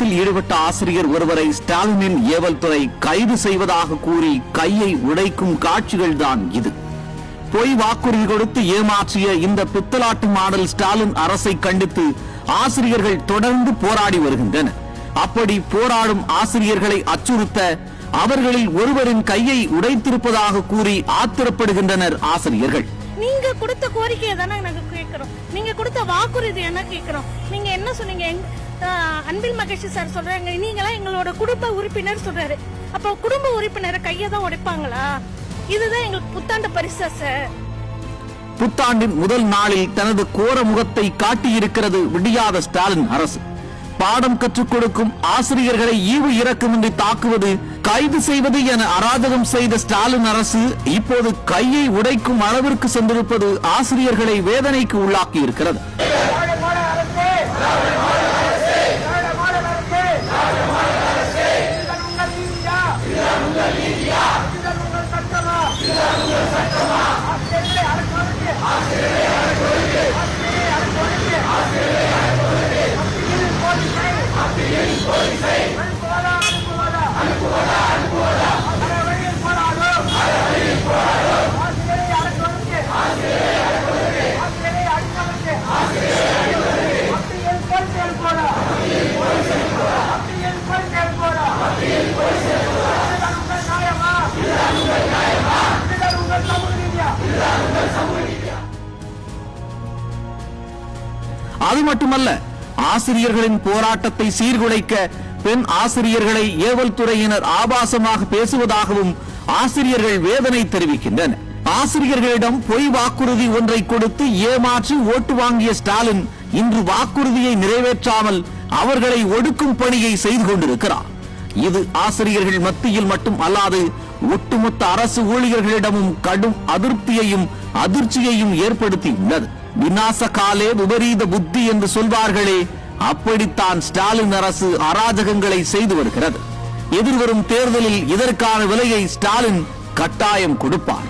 போராட்டத்தில் ஈடுபட்ட ஆசிரியர் ஒருவரை ஸ்டாலினின் ஏவல் துறை கைது செய்வதாக கூறி கையை உடைக்கும் காட்சிகள் தான் இது. பொய் வாக்குறுதி கொடுத்து ஏமாற்றிய இந்த பித்தலாட்டு மாடல் ஸ்டாலின் அரசை கண்டித்து ஆசிரியர்கள் தொடர்ந்து போராடி வருகின்றனர். அப்படி போராடும் ஆசிரியர்களை அச்சுறுத்த அவர்களில் ஒருவரின் கையை உடைத்திருப்பதாக கூறி ஆத்திரப்படுகின்றனர் ஆசிரியர்கள். நீங்க கொடுத்த கோரிக்கையை தானே நாங்க கேட்கிறோம், நீங்க கொடுத்த வாக்குறுதி என்ன கேட்கிறோம். நீங்க என்ன சொன்னீங்க? அன்பில் மகேஷ் சார் சொல்றாங்க, நீங்களாம் எங்களோட குடும்ப உறுப்பினர் சொல்றாரு. அப்ப குடும்ப உறுப்பினரை கையை தான் உடைப்பாங்களா? இதுதான் எங்களுக்கு புத்தாண்டு பரிசா சார். புத்தாண்டின் முதல் நாளில் தனது கோர முகத்தை காட்டியிருக்கிறது விடியாத ஸ்டாலின் அரசு. பாடம் கற்றுக் கொடுக்கும் ஆசிரியர்களை ஈவு இரக்கமின்றி தாக்குவது, கைது செய்வது என அராஜகம் செய்த ஸ்டாலின் அரசு இப்போது கையை உடைக்கும் அளவிற்கு சென்றிருப்பது ஆசிரியர்களை வேதனைக்கு உள்ளாக்கி இருக்கிறது. அது மட்டுமல்ல, ஆசிரியர்களின் போராட்டத்தை சீர்குலைக்க பெண் ஆசிரியர்களை ஏவல் துறையினர் ஆபாசமாக பேசுவதாகவும் ஆசிரியர்கள் வேதனை தெரிவிக்கின்றனர். ஆசிரியர்களிடம் பொய் வாக்குறுதி ஒன்றை கொடுத்து ஏமாற்றி ஓட்டு வாங்கிய ஸ்டாலின் இன்று வாக்குறுதியை நிறைவேற்றாமல் அவர்களை ஒடுக்கும் பணியை செய்து கொண்டிருக்கிறார். இது ஆசிரியர்கள் மத்தியில் மட்டும் அல்லாது ஒட்டுமொத்த அரசு ஊழியர்களிடமும் கடும் அதிருப்தியையும் அதிர்ச்சியையும் ஏற்படுத்தியுள்ளது. விநாச காலே விபரீத புத்தி என்று சொல்வார்களே, அப்படித்தான் ஸ்டாலின் அரசு அராஜகங்களை செய்து வருகிறது. எதிர்வரும் தேர்தலில் இதற்கான விலையை ஸ்டாலின் கட்டாயம் கொடுப்பார்.